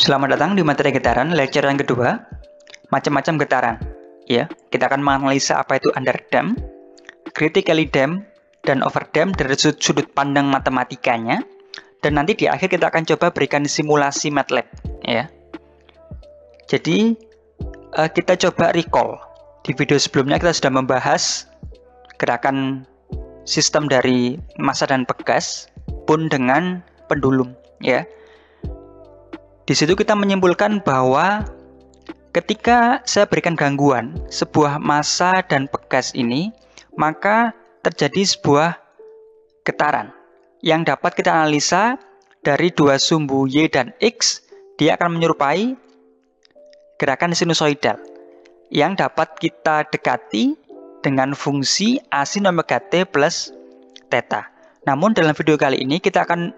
Selamat datang di materi getaran, lecture yang kedua, macam-macam getaran. Ya, kita akan menganalisa apa itu underdamped, critically damped, dan overdamped dari sudut pandang matematikanya. Dan nanti di akhir kita akan coba berikan simulasi MATLAB. Ya, jadi kita coba recall. Di video sebelumnya kita sudah membahas gerakan sistem dari massa dan pegas pun dengan pendulum. Ya. Di situ kita menyimpulkan bahwa ketika saya berikan gangguan sebuah massa dan pegas ini, maka terjadi sebuah getaran yang dapat kita analisa dari dua sumbu Y dan X. Dia akan menyerupai gerakan sinusoidal yang dapat kita dekati dengan fungsi A sin omega T plus theta. Namun dalam video kali ini kita akan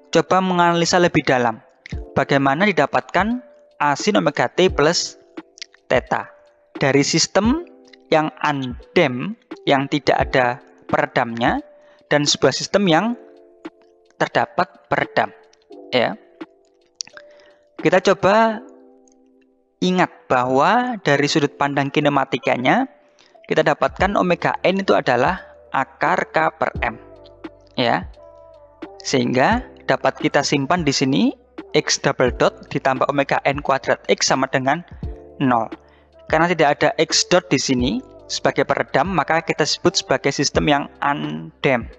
coba menganalisa lebih dalam bagaimana didapatkan A sin omega T plus theta dari sistem yang undamped, yang tidak ada peredamnya, dan sebuah sistem yang terdapat peredam. Ya. Kita coba ingat bahwa dari sudut pandang kinematikanya, kita dapatkan omega n itu adalah akar K per M. Ya. Sehingga dapat kita simpan di sini X double dot ditambah omega n kuadrat X sama dengan 0. Karena tidak ada X dot di sini sebagai peredam, maka kita sebut sebagai sistem yang undamped.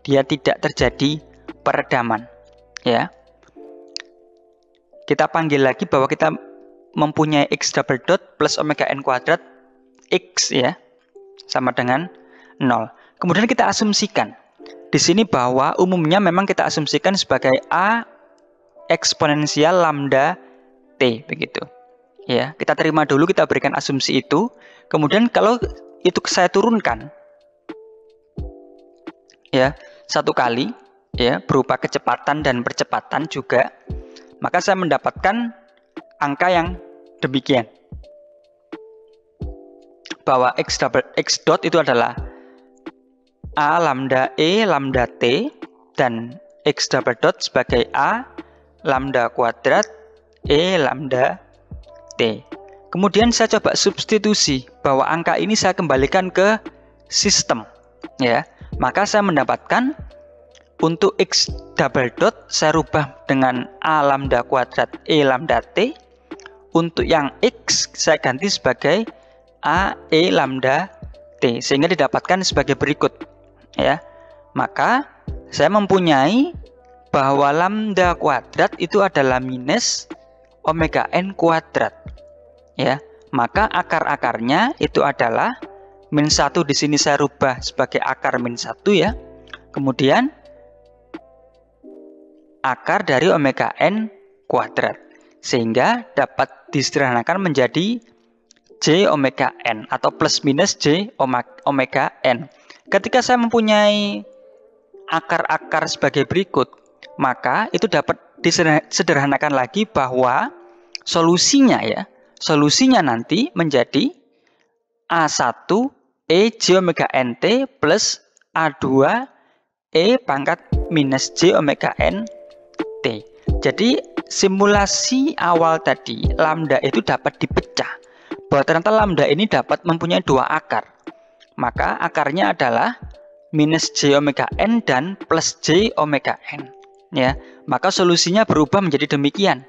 Dia tidak terjadi peredaman. Ya. Kita panggil lagi bahwa kita mempunyai X double dot plus omega n kuadrat X, ya, sama dengan 0. Kemudian kita asumsikan di sini bahwa umumnya memang kita asumsikan sebagai A eksponensial lambda T, begitu. Ya, kita terima dulu, kita berikan asumsi itu. Kemudian kalau itu saya turunkan, ya, satu kali, ya, berupa kecepatan dan percepatan juga, maka saya mendapatkan angka yang demikian. Bahwa X dot itu adalah A lambda E lambda T, dan X double dot sebagai A lambda kuadrat E lambda T. Kemudian saya coba substitusi bahwa angka ini saya kembalikan ke sistem, ya. Maka saya mendapatkan untuk X double dot saya rubah dengan A lambda kuadrat E lambda T. Untuk yang X saya ganti sebagai A E lambda T, sehingga didapatkan sebagai berikut, ya. Maka saya mempunyai bahwa lambda kuadrat itu adalah minus omega n kuadrat, ya. Maka akar-akarnya itu adalah min 1, di sini saya rubah sebagai akar min 1, ya. Kemudian akar dari omega n kuadrat, sehingga dapat disederhanakan menjadi J omega n atau plus minus J omega n. Ketika saya mempunyai akar-akar sebagai berikut, maka itu dapat disederhanakan lagi bahwa solusinya, ya, solusinya nanti menjadi A1 E J omega NT plus A2 E pangkat minus J omega N T. Jadi simulasi awal tadi, lambda itu dapat dipecah, bahwa ternyata lambda ini dapat mempunyai dua akar. Maka akarnya adalah minus J omega N dan plus J omega N, ya. Maka solusinya berubah menjadi demikian,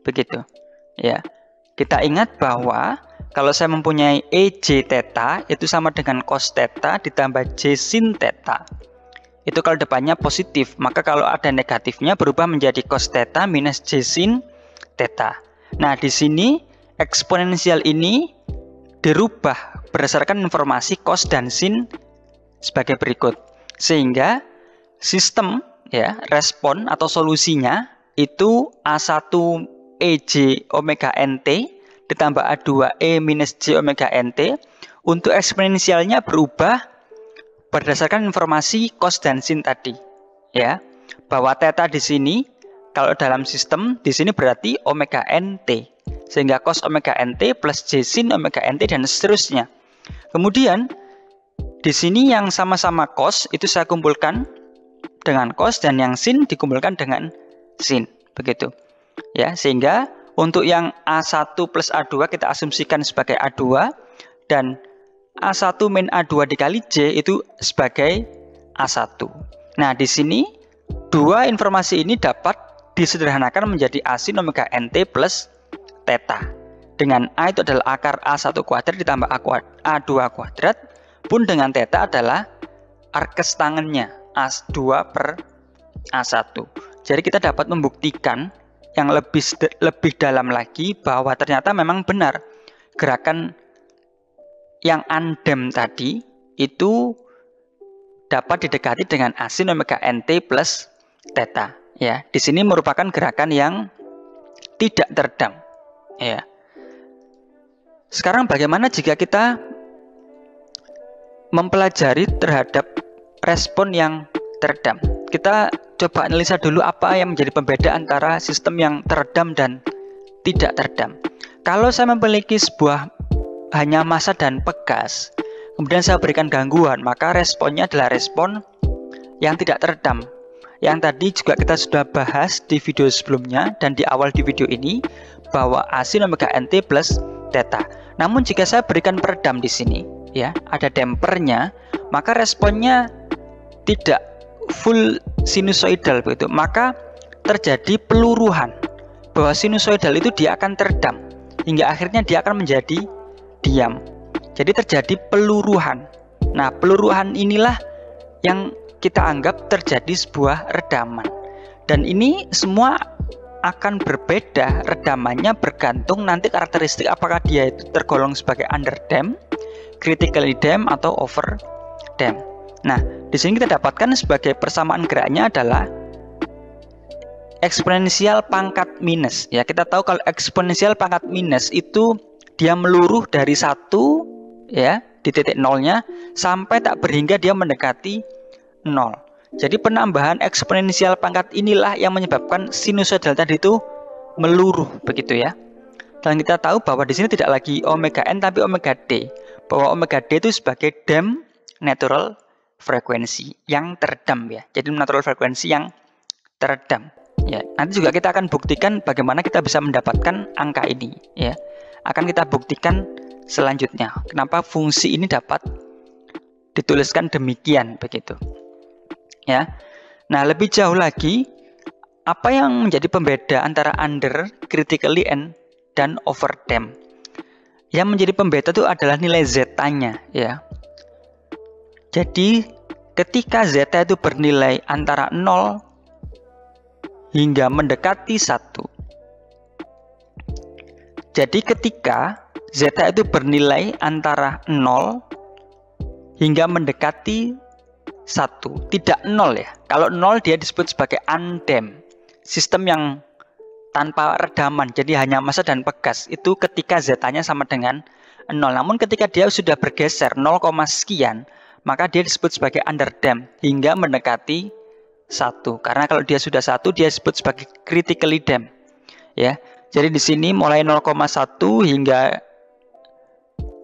begitu, ya. Kita ingat bahwa kalau saya mempunyai E J theta itu sama dengan cos theta ditambah J sin theta. Itu kalau depannya positif, maka kalau ada negatifnya berubah menjadi cos theta minus J sin theta. Nah, di sini eksponensial ini dirubah berdasarkan informasi cos dan sin sebagai berikut. Sehingga sistem, ya, respon atau solusinya itu A1 EJ omega NT ditambah A2 E minus J omega NT. Untuk eksponensialnya berubah berdasarkan informasi cos dan sin tadi, ya. Bahwa theta di sini kalau dalam sistem di sini berarti omega NT, sehingga cos omega NT plus J sin omega NT dan seterusnya. Kemudian di sini yang sama-sama cos itu saya kumpulkan dengan cos, dan yang sin dikumpulkan dengan sin, begitu. Ya, sehingga untuk yang A1 plus A2 kita asumsikan sebagai A2 dan A1 min A2 dikali J itu sebagai A1. Nah, di sini dua informasi ini dapat disederhanakan menjadi A sin omega NT plus theta. Dengan A itu adalah akar A1 kuadrat ditambah A2 kuadrat, pun dengan theta adalah arkes tangennya A2 per A1. Jadi kita dapat membuktikan yang lebih dalam lagi bahwa ternyata memang benar gerakan yang undamp tadi itu dapat didekati dengan A sin omega NT plus theta. Ya, di sini merupakan gerakan yang tidak teredam. Ya. Sekarang bagaimana jika kita mempelajari terhadap respon yang teredam? Kita coba analisa dulu apa yang menjadi pembeda antara sistem yang teredam dan tidak teredam. Kalau saya memiliki sebuah hanya massa dan pegas, kemudian saya berikan gangguan, maka responnya adalah respon yang tidak teredam. Yang tadi juga kita sudah bahas di video sebelumnya dan di awal di video ini bahwa A sin omega NT plus theta. Namun jika saya berikan peredam di sini, ya, ada dampernya, maka responnya tidak full sinusoidal begitu. Maka terjadi peluruhan bahwa sinusoidal itu dia akan teredam hingga akhirnya dia akan menjadi diam. Jadi terjadi peluruhan. Nah, peluruhan inilah yang kita anggap terjadi sebuah redaman. Dan ini semua akan berbeda redamannya bergantung nanti karakteristik apakah dia itu tergolong sebagai underdamp, critically damp atau overdamp. Nah, di sini kita dapatkan sebagai persamaan geraknya adalah eksponensial pangkat minus. Ya, kita tahu kalau eksponensial pangkat minus itu dia meluruh dari 1 ya di titik nolnya sampai tak berhingga dia mendekati 0. Jadi penambahan eksponensial pangkat inilah yang menyebabkan sinusoidal tadi itu meluruh begitu ya. Dan kita tahu bahwa di sini tidak lagi omega n tapi omega d. Bahwa omega d itu sebagai damp natural frekuensi yang teredam ya. Jadi natural frekuensi yang teredam. Ya, nanti juga kita akan buktikan bagaimana kita bisa mendapatkan angka ini ya. Akan kita buktikan selanjutnya. Kenapa fungsi ini dapat dituliskan demikian begitu. Ya. Nah, lebih jauh lagi apa yang menjadi pembeda antara under, critically dan overdamp? Yang menjadi pembeda itu adalah nilai zeta-nya ya. Jadi ketika zeta itu bernilai antara 0 hingga mendekati 1. Jadi ketika zeta itu bernilai antara 0 hingga mendekati 1, tidak 0 ya. Kalau 0 dia disebut sebagai undamp, sistem yang tanpa redaman, jadi hanya massa dan pegas. Itu ketika zeta-nya sama dengan 0. Namun ketika dia sudah bergeser 0, sekian, maka dia disebut sebagai underdamp hingga mendekati 1. Karena kalau dia sudah 1, dia disebut sebagai critically damp. Ya. Jadi di sini mulai 0,1 hingga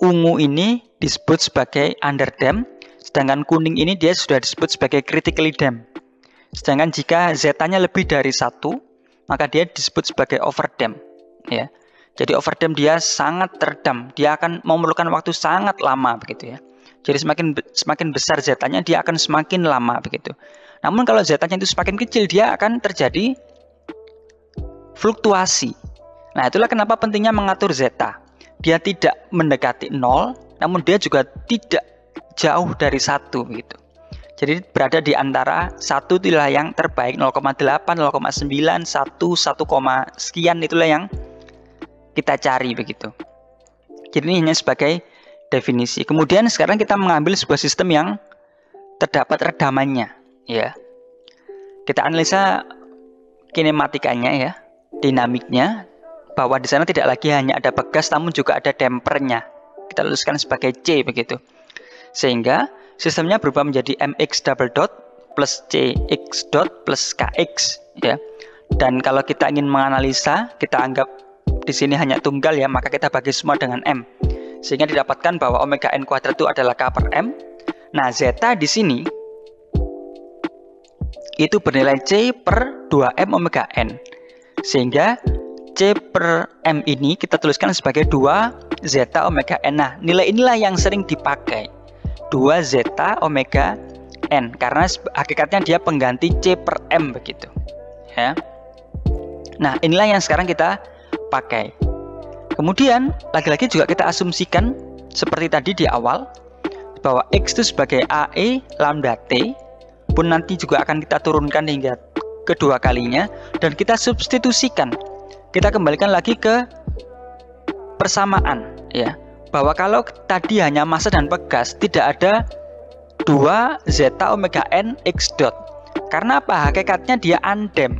ungu ini disebut sebagai underdamp, sedangkan kuning ini dia sudah disebut sebagai critically damp. Sedangkan jika zeta-nya lebih dari 1, maka dia disebut sebagai overdamp. Ya. Jadi overdamp dia sangat teredam, dia akan memerlukan waktu sangat lama begitu ya. Jadi semakin besar zeta-nya dia akan semakin lama begitu. Namun kalau zeta-nya itu semakin kecil dia akan terjadi fluktuasi. Nah, itulah kenapa pentingnya mengatur zeta. Dia tidak mendekati 0, namun dia juga tidak jauh dari 1 begitu. Jadi berada di antara 1 itulah yang terbaik, 0,8, 0,9, 1, sekian itulah yang kita cari begitu. Jadi ini hanya sebagai definisi. Kemudian sekarang kita mengambil sebuah sistem yang terdapat redamannya ya. Kita analisa kinematikanya ya, dinamiknya, bahwa di sana tidak lagi hanya ada pegas namun juga ada dampernya. Kita tuliskan sebagai C begitu. Sehingga sistemnya berubah menjadi mx double dot plus cx dot plus kx ya. Dan kalau kita ingin menganalisa, kita anggap di sini hanya tunggal ya, maka kita bagi semua dengan m. Sehingga didapatkan bahwa omega n kuadrat itu adalah k per m. Nah, zeta di sini itu bernilai c per 2m omega n. Sehingga C per M ini kita tuliskan sebagai 2 zeta omega N. Nah, nilai inilah yang sering dipakai. 2 zeta omega N. Karena hakikatnya dia pengganti C per M begitu. Ya. Nah, inilah yang sekarang kita pakai. Kemudian, lagi-lagi juga kita asumsikan seperti tadi di awal, bahwa X itu sebagai AE lambda T, pun nanti juga akan kita turunkan hingga kedua kalinya, dan kita substitusikan. Kita kembalikan lagi ke persamaan, ya, bahwa kalau tadi hanya massa dan pegas, tidak ada 2 zeta omega N X dot. Karena apa? Hakikatnya dia undamp.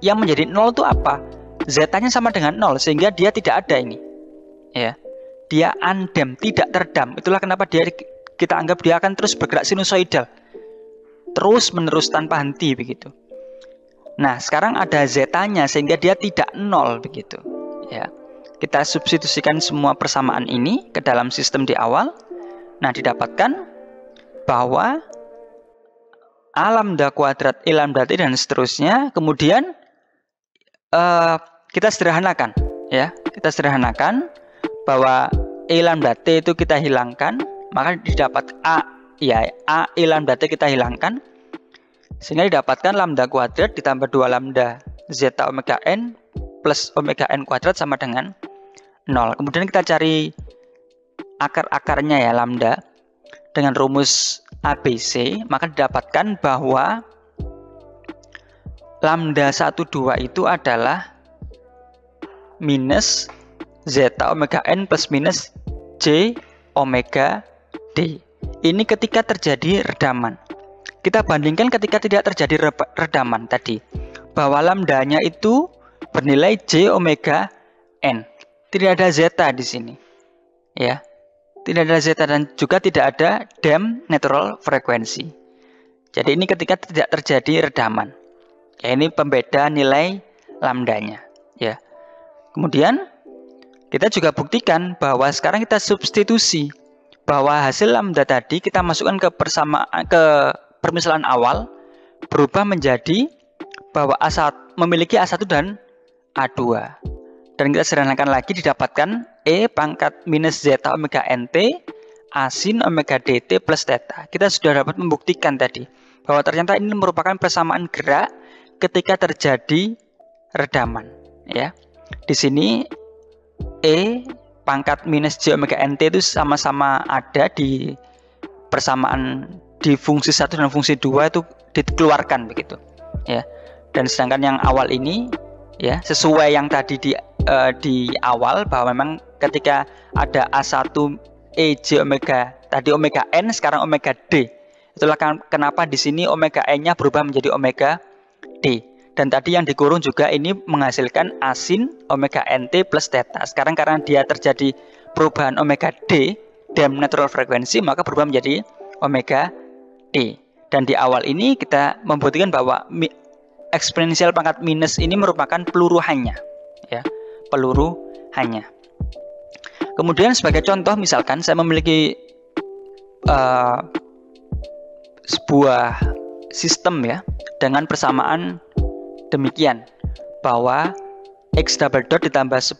Yang menjadi 0 itu apa? Zetanya sama dengan 0, sehingga dia tidak ada ini. Ya. Dia undamp, tidak terdam. Itulah kenapa kita anggap dia akan terus bergerak sinusoidal. Terus menerus tanpa henti begitu. Nah, sekarang ada zetanya sehingga dia tidak 0 begitu. Ya. Kita substitusikan semua persamaan ini ke dalam sistem di awal. Nah, didapatkan bahwa A lambda kuadrat E lambda T dan seterusnya. Kemudian kita sederhanakan, ya. Kita sederhanakan bahwa E lambda T itu kita hilangkan, maka didapat A E lambda T kita hilangkan, sehingga didapatkan lambda kuadrat ditambah 2 lambda zeta omega N plus omega N kuadrat sama dengan 0. Kemudian kita cari akar-akarnya ya, lambda dengan rumus ABC, maka didapatkan bahwa lambda 12 itu adalah minus zeta omega N plus minus J omega D. Ini ketika terjadi redaman. Kita bandingkan ketika tidak terjadi redaman tadi, bahwa lambdanya itu bernilai J omega N. Tidak ada zeta di sini. Ya. Tidak ada zeta dan juga tidak ada damp natural frequency. Jadi ini ketika tidak terjadi redaman. Ya, ini pembeda nilai lambdanya, ya. Kemudian kita juga buktikan bahwa sekarang kita substitusi bahwa hasil lambda tadi kita masukkan ke permisalan awal, berubah menjadi bahwa A1 memiliki A1 dan A2. Dan kita sederhanakan lagi, didapatkan E pangkat minus zeta omega NT asin omega DT plus theta. Kita sudah dapat membuktikan tadi bahwa ternyata ini merupakan persamaan gerak ketika terjadi redaman, ya. Di sini E pangkat minus J omega NT itu sama-sama ada di persamaan di fungsi 1 dan fungsi 2 itu dikeluarkan begitu, ya. Dan sedangkan yang awal ini, ya, sesuai yang tadi di awal, bahwa memang ketika ada A1 EJ omega tadi omega N, sekarang omega D. Itulah kenapa di sini omega N-nya berubah menjadi omega D. Dan tadi yang dikurung juga ini menghasilkan asin omega NT plus theta. Sekarang karena dia terjadi perubahan omega D, damp natural frequency, maka berubah menjadi omega D. Dan di awal ini kita membuktikan bahwa eksponensial pangkat minus ini merupakan peluruhannya, ya, peluruhannya. Kemudian sebagai contoh, misalkan saya memiliki sebuah sistem, ya, dengan persamaan demikian, bahwa X double dot ditambah 10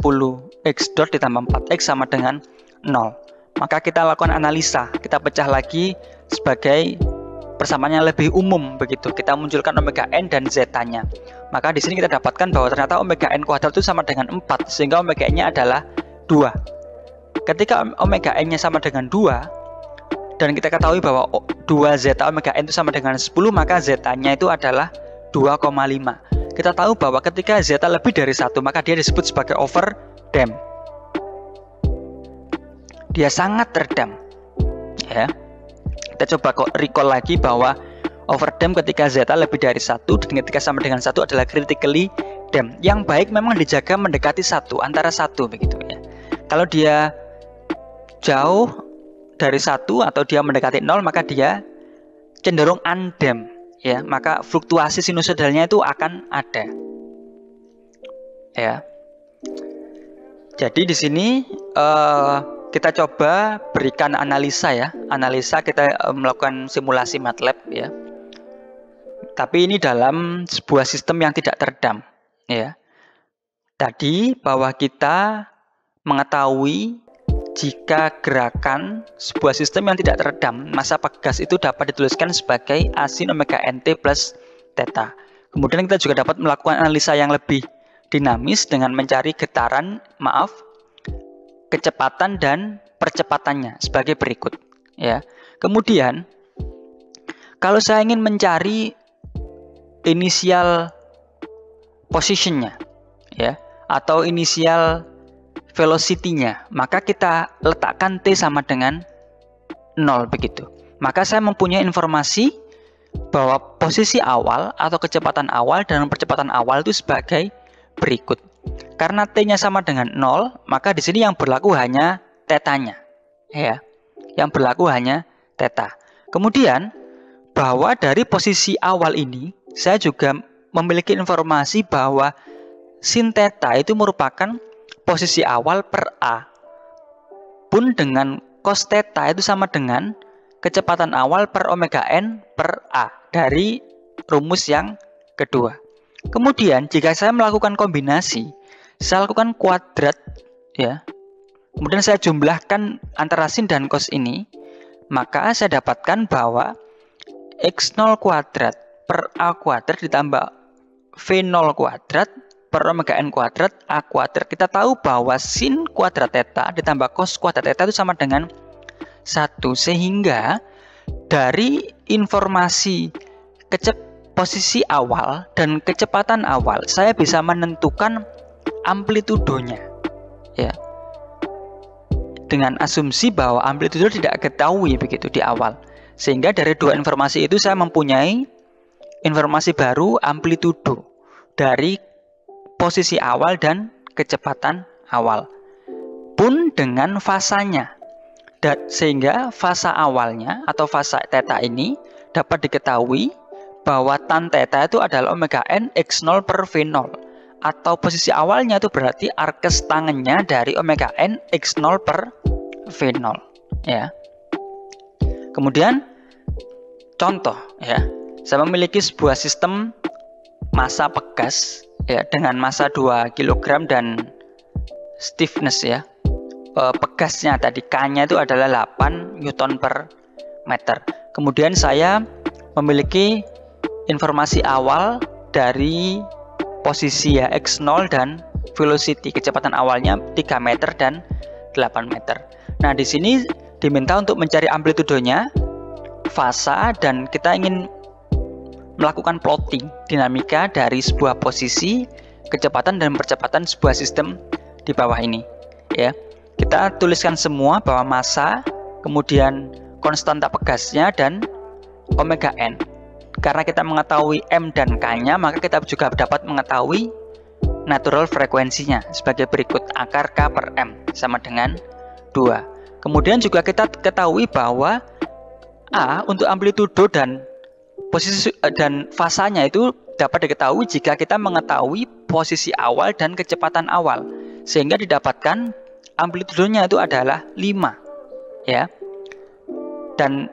X dot ditambah 4X sama dengan 0. Maka kita lakukan analisa, kita pecah lagi sebagai persamaan yang lebih umum begitu. Kita munculkan omega N dan zeta-nya. Maka di sini kita dapatkan bahwa ternyata omega N kuadrat itu sama dengan 4, sehingga omega N-nya adalah 2. Ketika omega N-nya sama dengan 2, dan kita ketahui bahwa 2 zeta omega N itu sama dengan 10, maka zeta-nya itu adalah 2,5. Kita tahu bahwa ketika zeta lebih dari 1, maka dia disebut sebagai overdamp. Dia sangat terdamp, ya. Kita coba recall lagi bahwa overdamp ketika zeta lebih dari 1 dan ketika sama dengan 1 adalah critically damp. Yang baik memang dijaga mendekati 1, antara 1 begitu, ya. Kalau dia jauh dari 1 atau dia mendekati 0, maka dia cenderung undamp, ya. Maka fluktuasi sinusoidalnya itu akan ada, ya. Jadi di sini kita coba berikan analisa, ya. Analisa kita melakukan simulasi MATLAB, ya. Tapi ini dalam sebuah sistem yang tidak terdamp, ya. tadi bahwa kita mengetahui jika gerakan sebuah sistem yang tidak teredam massa pegas itu dapat dituliskan sebagai A sin omega nt plus theta. Kemudian kita juga dapat melakukan analisa yang lebih dinamis dengan mencari kecepatan dan percepatannya sebagai berikut. Ya. Kemudian, kalau saya ingin mencari initial position-nya, ya, atau initial velocity-nya, maka kita letakkan T sama dengan 0 begitu. Maka saya mempunyai informasi bahwa posisi awal atau kecepatan awal dan percepatan awal itu sebagai berikut. Karena T-nya sama dengan 0, maka di sini yang berlaku hanya theta-nya. Ya. Yang berlaku hanya theta. Kemudian, bahwa dari posisi awal ini, saya juga memiliki informasi bahwa sin theta itu merupakan posisi awal per A. Pun dengan cos theta itu sama dengan kecepatan awal per omega n per A dari rumus yang kedua. Kemudian jika saya melakukan kombinasi, saya lakukan kuadrat, ya. Kemudian saya jumlahkan antara sin dan cos ini, maka saya dapatkan bahwa x0 kuadrat per A kuadrat ditambah V0 kuadrat per omega n kuadrat A kuadrat. Kita tahu bahwa sin kuadrat theta ditambah cos kuadrat theta itu sama dengan 1, sehingga dari informasi posisi awal dan kecepatan awal saya bisa menentukan amplitudonya, ya, dengan asumsi bahwa amplitudo tidak ketahui begitu di awal, sehingga dari dua informasi itu saya mempunyai informasi baru amplitudo dari posisi awal dan kecepatan awal pun dengan fasanya. Sehingga fasa awalnya atau fasa theta ini dapat diketahui bahwa tan theta itu adalah omega n x0 per V0, atau posisi awalnya itu berarti arkes tangennya dari omega n x0 per V0, ya. Kemudian contoh, ya, saya memiliki sebuah sistem massa pegas, ya, dengan massa 2 kg dan stiffness, ya, pegasnya tadi K-nya itu adalah 8 Newton per meter. Kemudian saya memiliki informasi awal dari posisi, ya, x0 dan velocity, kecepatan awalnya 3 meter dan 8 meter. Nah, di sini diminta untuk mencari amplitudonya, fasa, dan kita ingin melakukan plotting dinamika dari sebuah posisi, kecepatan dan percepatan sebuah sistem di bawah ini, ya. Kita tuliskan semua bahwa massa, kemudian konstanta pegasnya dan omega n. Karena kita mengetahui M dan K-nya, maka kita juga dapat mengetahui natural frekuensinya sebagai berikut, akar K per M sama dengan 2. Kemudian juga kita ketahui bahwa A untuk amplitudo dan posisi dan fasanya itu dapat diketahui jika kita mengetahui posisi awal dan kecepatan awal, sehingga didapatkan amplitudonya itu adalah 5, ya. Dan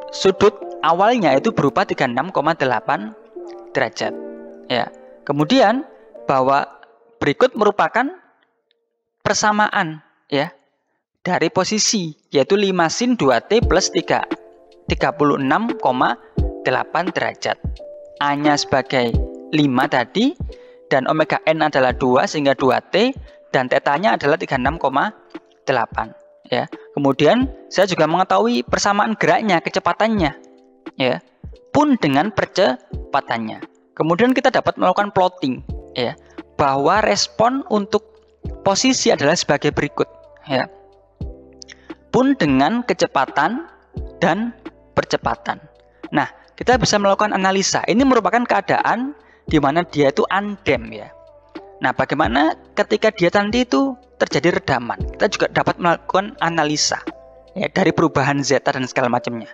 sudut awalnya itu berupa 36,8 derajat, ya. Kemudian bahwa berikut merupakan persamaan, ya, dari posisi, yaitu 5 sin 2t plus 36,8 derajat. A-nya sebagai 5 tadi, dan omega n adalah 2 sehingga 2t, dan theta-nya adalah 36,8, ya. Kemudian saya juga mengetahui persamaan geraknya, kecepatannya, ya, pun dengan percepatannya. Kemudian kita dapat melakukan plotting, ya, bahwa respon untuk posisi adalah sebagai berikut, ya, pun dengan kecepatan dan percepatan. Nah, kita bisa melakukan analisa. Ini merupakan keadaan di mana dia itu undamp, ya. Nah, bagaimana ketika dia nanti itu terjadi redaman? Kita juga dapat melakukan analisa, ya, dari perubahan zeta dan segala macamnya.